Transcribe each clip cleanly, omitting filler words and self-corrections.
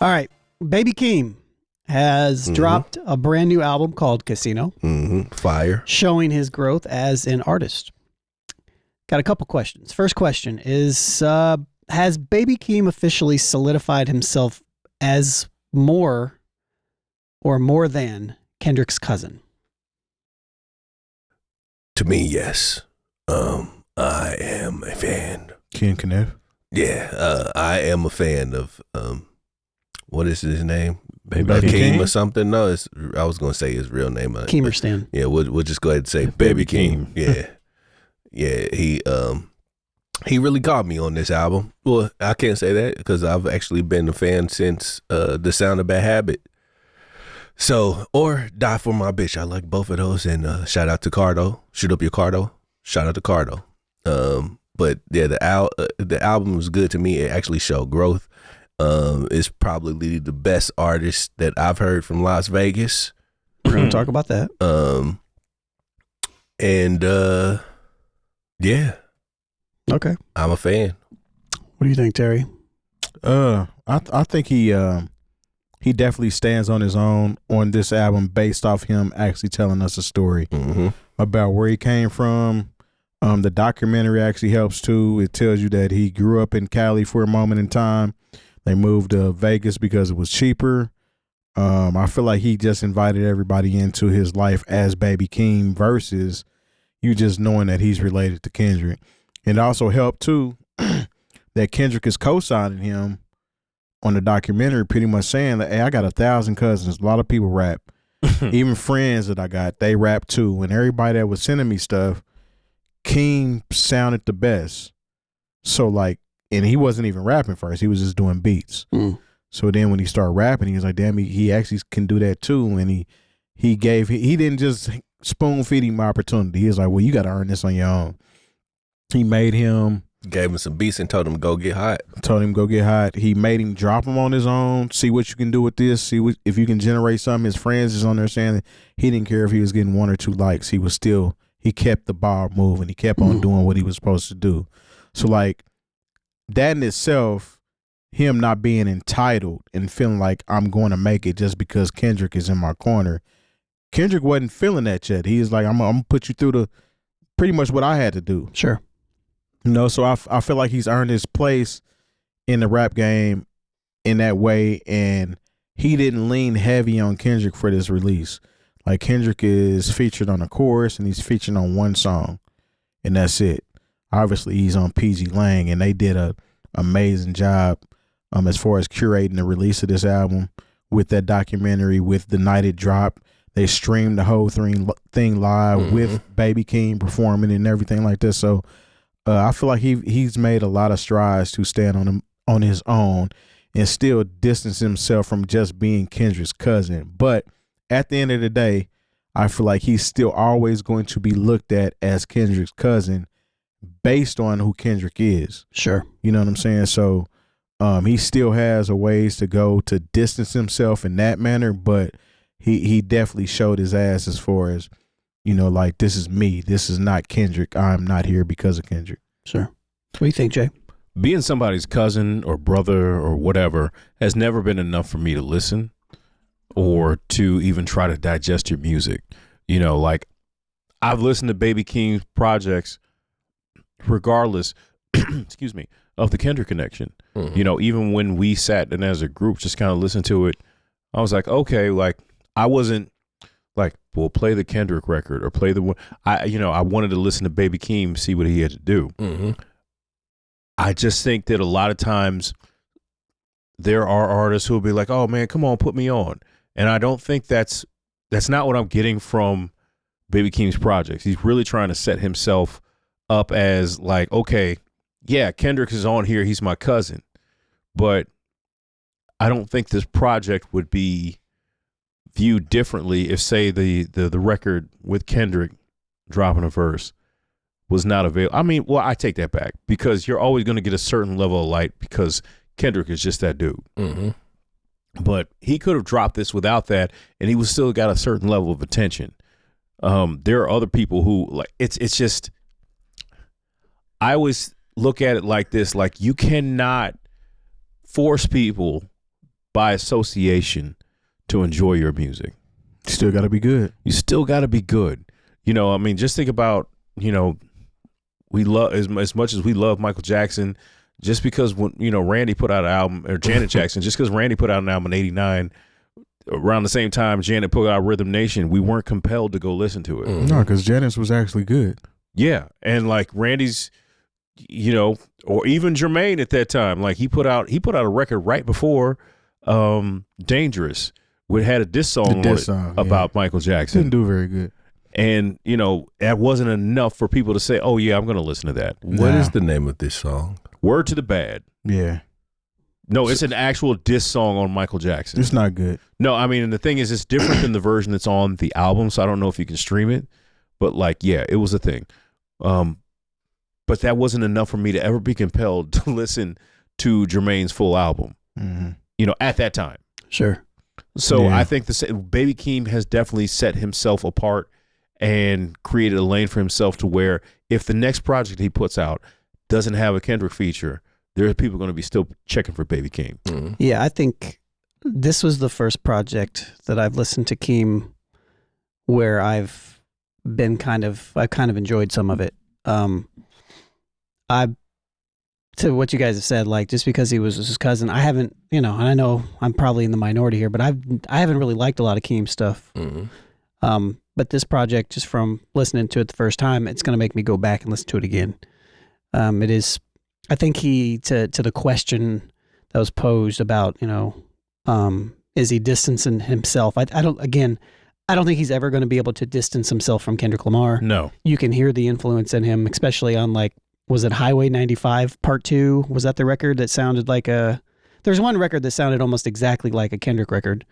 All right. Baby Keem has dropped a brand new album called Casino, Fire. showing his growth as an artist. Got a couple questions. First question is, has Baby Keem officially solidified himself as more than Kendrick's cousin? To me, yes. I am a fan. Ken Kniff. Yeah, I am a fan of what is his name? Baby Keem Keem? or something? No, I was gonna say his real name. Keemerstan. Yeah, we'll just go ahead and say Baby Keem. Yeah, he really got me on this album. Well, I can't say that because I've actually been a fan since The Sound of Bad Habit. So, or Die for My Bitch. I like both of those. And shout out to Cardo. Shoot Up Your Cardo. Shout out to Cardo. But yeah, the album was good to me. It actually showed growth. It's probably the best artist that I've heard from Las Vegas. We're going to talk about that. Yeah. Okay. I'm a fan. What do you think, Terry? I think he definitely stands on his own on this album based off him actually telling us a story about where he came from. The documentary actually helps too. It tells you that he grew up in Cali for a moment in time. They moved to Vegas because it was cheaper. I feel like he just invited everybody into his life as Baby Keem versus you just knowing that he's related to Kendrick. And it also helped too that Kendrick is co-signing him on the documentary, pretty much saying that, hey, I got 1,000 cousins. A lot of people rap. Even friends that I got, they rap too. And everybody that was sending me stuff, Keem sounded the best. So like, and he wasn't even rapping first. He was just doing beats. So then when he started rapping, he was like, damn, he actually can do that too. And he didn't just spoon feed him opportunity. He was like, well, you got to earn this on your own. He made him. Gave him some beats and told him go get hot. He made him drop them on his own. See what you can do with this. See if you can generate something. His friends is on there saying that he didn't care if he was getting 1 or 2 likes. He kept the ball moving. He kept on doing what he was supposed to do. So like that in itself, him not being entitled and feeling like I'm going to make it just because Kendrick is in my corner. Kendrick wasn't feeling that yet. He was like, I'm gonna put you through pretty much what I had to do. Sure. You know, so I feel like he's earned his place in the rap game in that way, and he didn't lean heavy on Kendrick for this release. Like Kendrick is featured on a chorus and he's featured on one song, and that's it. Obviously, he's on PG Lang, and they did a amazing job as far as curating the release of this album with that documentary, with the night it dropped. They streamed the whole thing live with Baby Keem performing and everything like this. So I feel like he's made a lot of strides to stand on his own and still distance himself from just being Kendrick's cousin. But at the end of the day, I feel like he's still always going to be looked at as Kendrick's cousin based on who Kendrick is. Sure. You know what I'm saying? So he still has a ways to go to distance himself in that manner, but he definitely showed his ass as far as, you know, like, this is me. This is not Kendrick. I'm not here because of Kendrick. Sure. What do you think, Jay? Being somebody's cousin or brother or whatever has never been enough for me to listen or to even try to digest your music. You know, like, I've listened to Baby Keem's projects regardless, excuse me, of the Kendrick connection. You know, even when we sat and as a group just kind of listened to it, I was like, okay, like, I wasn't like, well, play the Kendrick record or play the one. I wanted to listen to Baby Keem, see what he had to do. I just think that a lot of times there are artists who will be like, oh man, come on, put me on. And I don't think that's not what I'm getting from Baby Keem's projects. He's really trying to set himself up as like, okay, yeah, Kendrick is on here. He's my cousin. But I don't think this project would be viewed differently if, say, the record with Kendrick dropping a verse was not available. I mean, well, I take that back because you're always going to get a certain level of light because Kendrick is just that dude. But he could have dropped this without that, and he was still got a certain level of attention. There are other people who like it's just. I always look at it like this: like, you cannot force people by association to enjoy your music. Still got to be good. You still got to be good. You know, I mean, just think about, you know, we love as much as we love Michael Jackson, just because when, you know, Randy put out an album, or Janet Jackson, just because Randy put out an album in '89, around the same time Janet put out Rhythm Nation, we weren't compelled to go listen to it. No, because Janet's was actually good. Yeah. And like Randy's, you know, or even Jermaine at that time, like he put out a record right before Dangerous, which had a diss song, about Michael Jackson. Didn't do very good. And, you know, that wasn't enough for people to say, oh, yeah, I'm going to listen to that. What is the name of this song? Word to the Bad. Yeah. No, it's an actual diss song on Michael Jackson. It's not good. No, I mean, and the thing is, it's different than the version that's on the album, so I don't know if you can stream it. But, like, yeah, it was a thing. But that wasn't enough for me to ever be compelled to listen to Jermaine's full album, you know, at that time. Sure. So I think Baby Keem has definitely set himself apart and created a lane for himself to where if the next project he puts out doesn't have a Kendrick feature, there are people going to be still checking for Baby Keem. Mm-hmm. Yeah, I think this was the first project that I've listened to Keem where I've kind of enjoyed some of it. To what you guys have said, like just because he was his cousin, I haven't, you know, and I know I'm probably in the minority here, but I haven't really liked a lot of Keem stuff. Mm-hmm. But this project, just from listening to it the first time, it's going to make me go back and listen to it again. It is, I think to the question that was posed about, you know, is he distancing himself? I don't think he's ever going to be able to distance himself from Kendrick Lamar. No. You can hear the influence in him, especially on like, was it Highway 95 Part 2? Was that the record that sounded like there's one record that sounded almost exactly like a Kendrick record.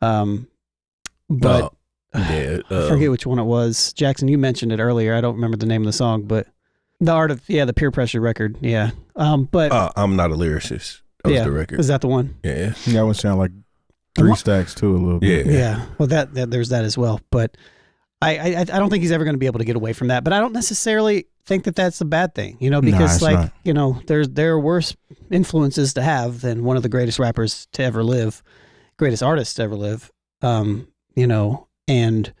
But I forget which one it was. Jackson, you mentioned it earlier. I don't remember the name of the song, but the Peer Pressure record. Yeah. But I'm Not a Lyricist. That was the record. Is that the one? Yeah. That would sound like Three Stacks too a little bit. Yeah. Well, that there's that as well. But I don't think he's ever going to be able to get away from that. But I don't necessarily think that that's a bad thing, you know, because not. You know, there are worse influences to have than one of the greatest rappers to ever live, greatest artists to ever live. You know, and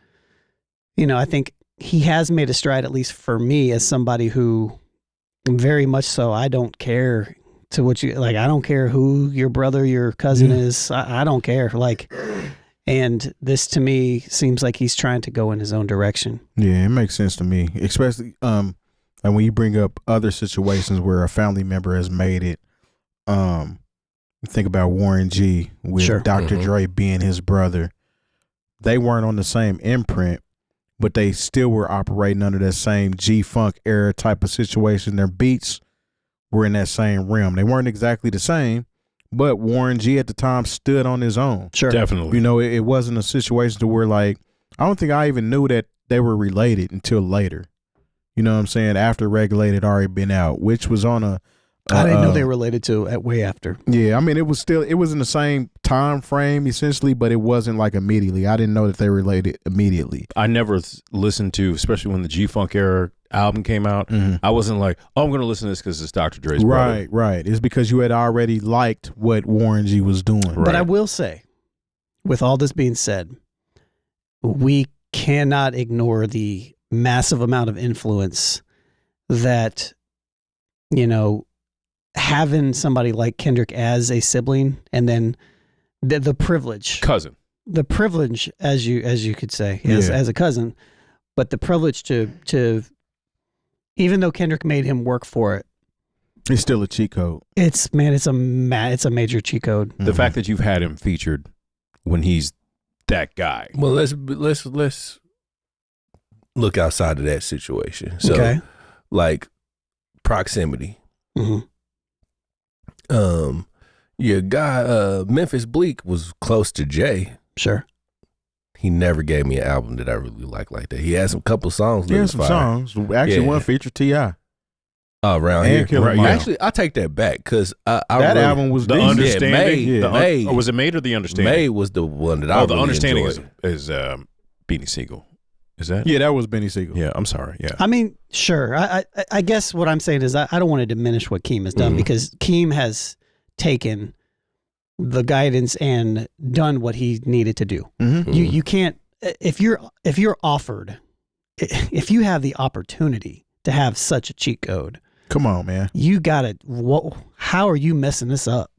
you know, I think he has made a stride, at least for me, as somebody who very much so, I don't care to what you like. I don't care who your brother, your cousin is. I don't care. Like, and this to me seems like he's trying to go in his own direction. Yeah, it makes sense to me, especially and when you bring up other situations where a family member has made it. Think about Warren G with Dr. Dre being his brother. They weren't on the same imprint, but they still were operating under that same G-Funk era type of situation. Their beats were in that same realm. They weren't exactly the same, but Warren G at the time stood on his own. Sure. Definitely. You know, it wasn't a situation to where, like, I don't think I even knew that they were related until later. You know what I'm saying? After Regulated already been out, which was on a I didn't know they were related to way after. Yeah, I mean, it was in the same time frame essentially, but it wasn't like immediately. I didn't know that they were related immediately. I never listened to, especially when the G-Funk era album came out, I wasn't like, oh, I'm going to listen to this because it's Dr. Dre's brother. Right. It's because you had already liked what Warren G was doing. Right. But I will say, with all this being said, we cannot ignore the massive amount of influence that, you know, having somebody like Kendrick as a sibling, and then the privilege, cousin, as you could say, as a cousin, but the privilege to even though Kendrick made him work for it, it's still a cheat code. It's a major cheat code. The fact that you've had him featured when he's that guy. Well, let's look outside of that situation. So, like proximity. Mm-hmm. Your guy, Memphis Bleak, was close to Jay. Sure. He never gave me an album that I really liked like that. He had some couple songs. He had some songs. Actually, one featured T.I. Around and here. Right. Actually, I take that back because that album was the decent. Understanding. May. Was it Made or The Understanding? May was the one that I the really Understanding enjoyed. is Beanie Siegel. Is that? Yeah, that was Benny Siegel. Yeah, I'm sorry. Yeah. I mean, sure. I guess what I'm saying is I don't want to diminish what Keem has done because Keem has taken the guidance and done what he needed to do. Mm-hmm. You can't, if you're offered, if you have the opportunity to have such a cheat code, Come on, man. you gotta, how are you messing this up?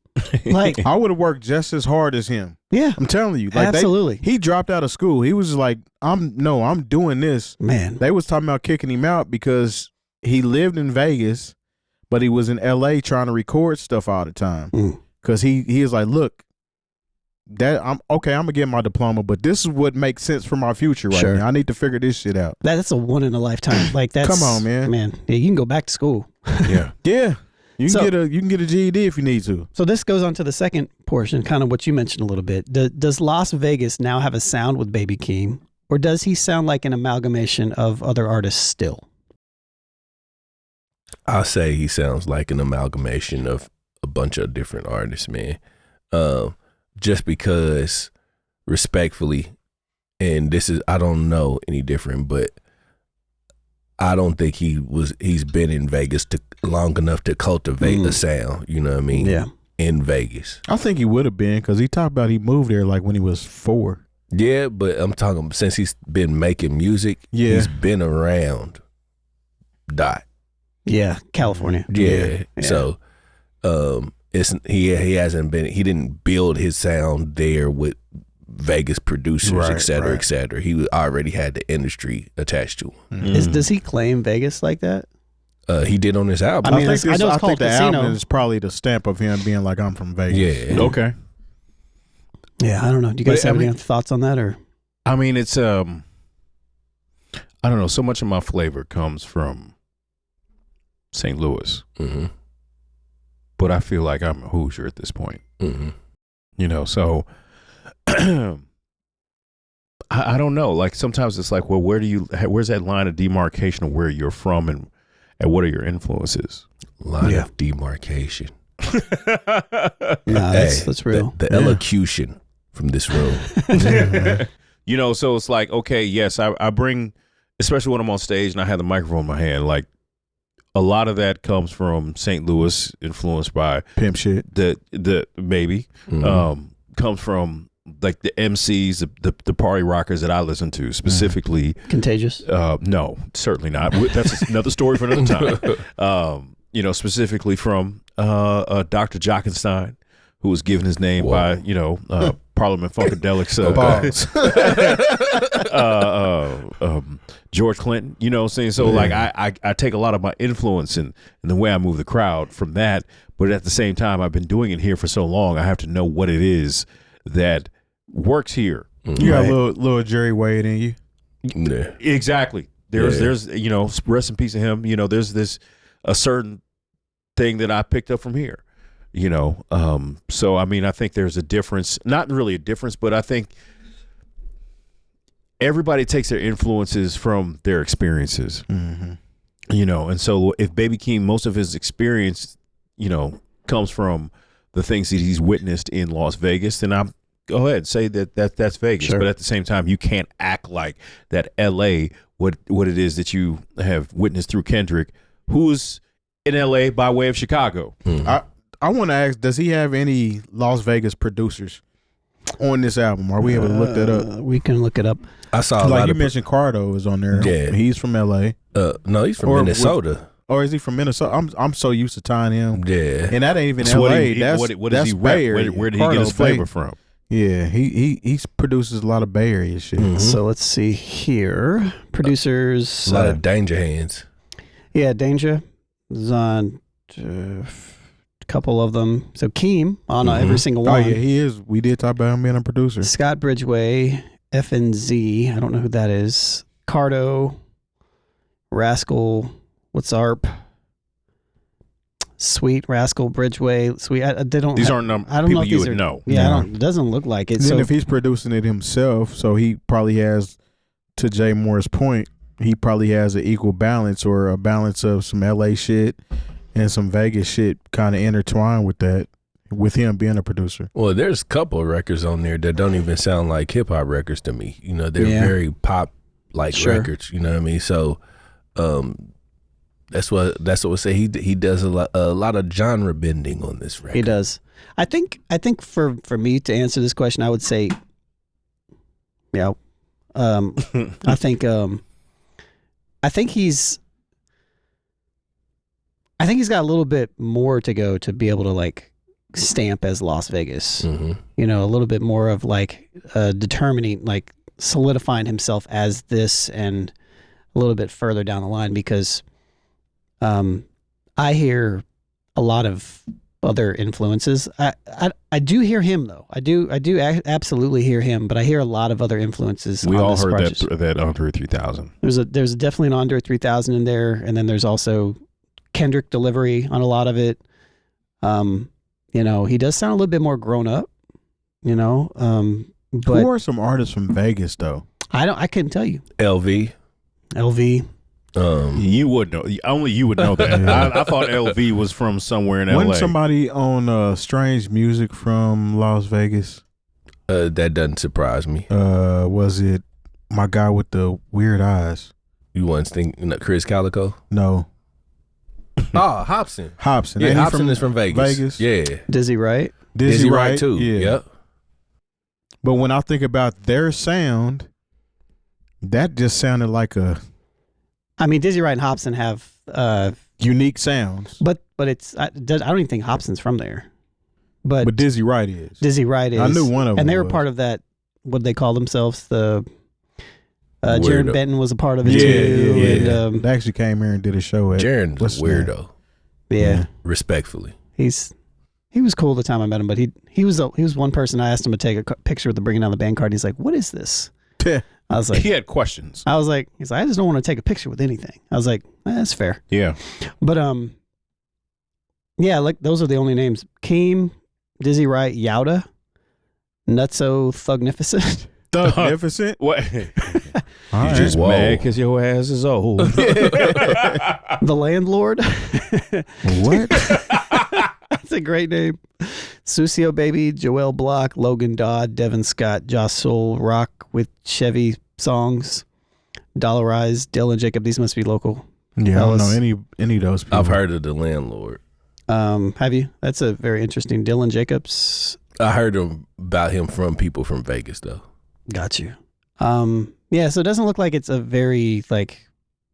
Like, I would have worked just as hard as him. yeah, I'm telling you. Like absolutely. he dropped out of school. He was like, I'm doing this. Man, They was talking about kicking him out because he lived in Vegas, but he was in LA trying to record stuff all the time. Cause he is like, look, I'm gonna get my diploma, but this is what makes sense for my future right Sure. now. I need to figure this shit out. that's a one in a lifetime. Like, that's, Come on, man. yeah, you can go back to school. Yeah. Yeah. You So- can get a GED if you need to. So this goes on to the second portion, kind of what you mentioned a little bit. Does Las Vegas now have a sound with Baby Keem, or does he sound like an amalgamation of other artists still? I'll say he sounds like an amalgamation of a bunch of different artists, man. Just because, respectfully, and this is, I don't know any different, but I don't think he's been in Vegas long enough to cultivate a sound, you know what I mean? Yeah. In Vegas. I think he would have been because he talked about he moved there like when he was 4. Yeah, but I'm talking since he's been making music, Yeah. he's been around. Yeah, California. Yeah. Yeah. So he hasn't been, he didn't build his sound there with Vegas producers, Right, et cetera, right. et cetera. He already had the industry attached to him. Does he claim Vegas like that? He did on this album. I mean, I think I know it's called the Casino. album is probably the stamp of him being like, I'm from Vegas. Yeah. Okay. Yeah, I don't know. Do you guys But, have I mean- any thoughts on that, or? I mean, it's I don't know. So much of my flavor comes from St. Louis, Mm-hmm. but I feel like I'm a Hoosier at this point. Mm-hmm. You know, so I don't know. Like sometimes it's like, well, where's that line of demarcation of where you're from and what are your influences? Line Yeah. of demarcation. No, that's real. The elocution from this room. You know, so it's like, okay, yes, I bring, especially when I'm on stage and I have the microphone in my hand, like a lot of that comes from St. Louis, influenced by Pimp shit. the maybe comes from like the MCs, the party rockers that I listen to, specifically. Contagious. No, certainly not. That's another story for another time. You know, specifically from Dr. Jockenstein, who was given his name by, you know, Parliament Funkadelic's George Clinton, you know what I'm saying? So like I take a lot of my influence in the way I move the crowd from that, but at the same time I've been doing it here for so long, I have to know what it is that works here. You got a little Jerry Wade in you. Yeah. Exactly. There's you know, rest in peace of him, you know, there's a certain thing that I picked up from here. You know, so I mean, I think there's a difference, not really a difference, but I think everybody takes their influences from their experiences, you know, and so if Baby Keem, most of his experience, you know, comes from the things that he's witnessed in Las Vegas, then I'm go ahead say that's Vegas, Sure. but at the same time, you can't act like that LA what it is that you have witnessed through Kendrick, who's in LA by way of Chicago. I want to ask, does he have any Las Vegas producers on this album? Are we able to look that up? We can look it up. I saw a Like lot you of mentioned, Cardo is on there. Yeah. He's from LA. no, he's from Or Minnesota. Or is he from Minnesota? I'm so used to tying him. Yeah. And that ain't even So LA. what does that's he Bay rep? Area. Where did he get his Cardo, flavor Bay. from? Yeah, he produces a lot of Bay Area shit. So let's see here. Producers. A lot of danger hands. Yeah, Danger is on a couple of them. So Keem on every single Oh one. yeah, he is. We did talk about him being a producer. Scott Bridgeway, FNZ. I don't know who that is. Cardo, Rascal, What's Arp, Sweet, Rascal, Bridgeway, Sweet. They don't. These I aren't don't know people if you these would are, know. Yeah, No. it doesn't look like it. Then So if he's producing it himself, so he probably has, to Jay Moore's point, he probably has an equal balance or a balance of some LA shit and some Vegas shit kind of intertwined with that, with him being a producer. Well, there's a couple of records on there that don't even sound like hip hop records to me. You know, they're Yeah. very pop like Sure. records. You know what I mean? So, That's what we say. He does a lot of genre bending on this record. He does. I think for me to answer this question, I would say, yeah. I think he's got a little bit more to go to be able to like stamp as Las Vegas. Mm-hmm. You know, a little bit more of like determining, like solidifying himself as this, and a little bit further down the line, because I hear a lot of other influences. I do hear him though. I do absolutely hear him, but I hear a lot of other influences. We on all this heard project. that Andre 3000. There's definitely an Andre 3000 in there, and then there's also Kendrick delivery on a lot of it. You know, he does sound a little bit more grown up. You know, but who are some artists from Vegas though? I couldn't tell you. LV. You would know. Only you would know that. I thought LV was from somewhere in LA. Wasn't somebody on Strange Music from Las Vegas? That doesn't surprise me. Was it my guy with the weird eyes? You once think Chris Calico? No. Hobson. Hobson. Yeah, Ain't he Hobson is from Vegas. Yeah. Dizzy Wright. Dizzy Wright too. Yeah. Yep. But when I think about their sound, that just sounded like a I mean, Dizzy Wright and Hobson have unique sounds. but it's I don't even think Hobson's from there. But Dizzy Wright is. Dizzy Wright is. I knew one of them. And they were was. part of that, what they call themselves, the Jaron Benton was a part of it Yeah, too. yeah. And, They actually came here and did a show at Jaron's what's a his name? weirdo. yeah. Respectfully. He was cool the time I met him, but he was one person I asked him to take a picture with the bringing down the band card. And he's like, "What is this?" I was like, he had questions. he's like, I just don't want to take a picture with anything. I was like, that's fair. Yeah. But yeah, like those are the only names: Keem, Dizzy Wright, Yauda, Nutso, Thugnificent. Thugnificent? What? All You right. just Whoa. mad because your ass is old. The Landlord. What? That's a great name. Sucio Baby, Joel Block, Logan Dodd, Devin Scott, Josh Soul, Rock with Chevy Songs, Dollarize, Dylan Jacob. These must be local. Yeah, I don't Ellis. know any of those people. I've heard of The Landlord. Have you? That's a very interesting. Dylan Jacobs. I heard about him from people from Vegas though. Got you. Yeah, so it doesn't look like it's a very like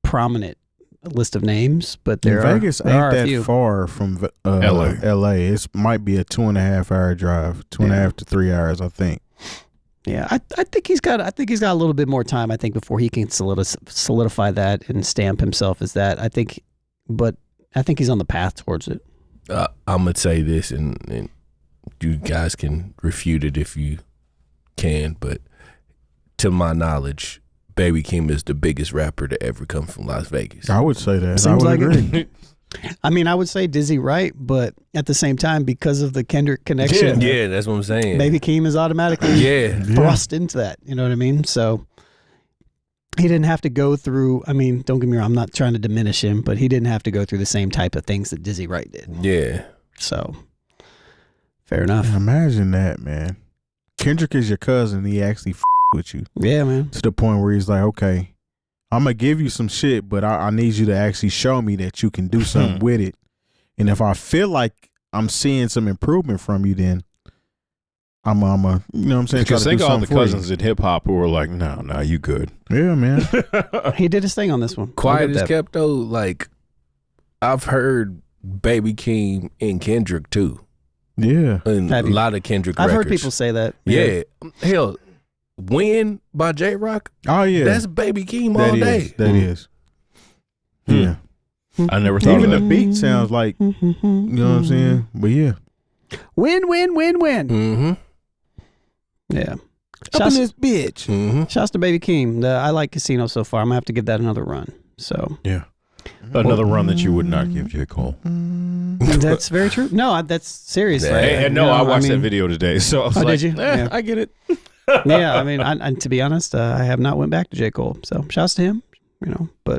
prominent list of names, but Vegas there are ain't a that few. far from LA. LA. It might be a 2.5 hour drive, 2.5 to 3 hours, I think. Yeah, I think he's got a little bit more time. I think before he can solidify that and stamp himself as that. I think he's on the path towards it. I'm gonna say this, and you guys can refute it if you can, but to my knowledge, Baby Keem is the biggest rapper to ever come from Las Vegas. I would say that. Seems I would like it. agree. I mean, I would say Dizzy Wright, but at the same time, because of the Kendrick connection, Yeah, that's what I'm saying. Baby Keem is automatically Yeah. thrust into that. You know what I mean? So he didn't have to go through. I mean, don't get me wrong. I'm not trying to diminish him, but he didn't have to go through the same type of things that Dizzy Wright did. Yeah. So fair enough. Yeah, imagine that, man. Kendrick is your cousin. He actually with you Yeah, man. to the point where he's like, okay, I'm going to give you some shit, but I need you to actually show me that you can do something with it. And if I feel like I'm seeing some improvement from you, then I'm you know what I'm saying? Because try to think do of all the something for you. cousins in hip hop who were like, no, you good. Yeah, man. He did his thing on this one. I'll Quiet give as that. kept though, like I've heard Baby Keem and Kendrick too. Yeah. And Have a you? lot of Kendrick I've records. heard people say that. Yeah. Hell, Win by J Rock, Oh, yeah. that's Baby Keem That all is. day. That is. Yeah. I never thought Even of the that. beat sounds like, you know what I'm saying? But yeah. Win, win, win, win. Mm-hmm. Yeah. Up in Shouts, this bitch. Mm-hmm. shouts to Baby Keem. I like Casino so far. I'm going to have to give that another run. So Yeah. Another run that you would not give J. Cole. that's very true. No, that's serious. Yeah. Like, Hey, no, I watched that video today, so I was Oh, like, did you? Yeah. I get it. Yeah, I mean, and to be honest, I have not went back to J. Cole. So shouts to him, but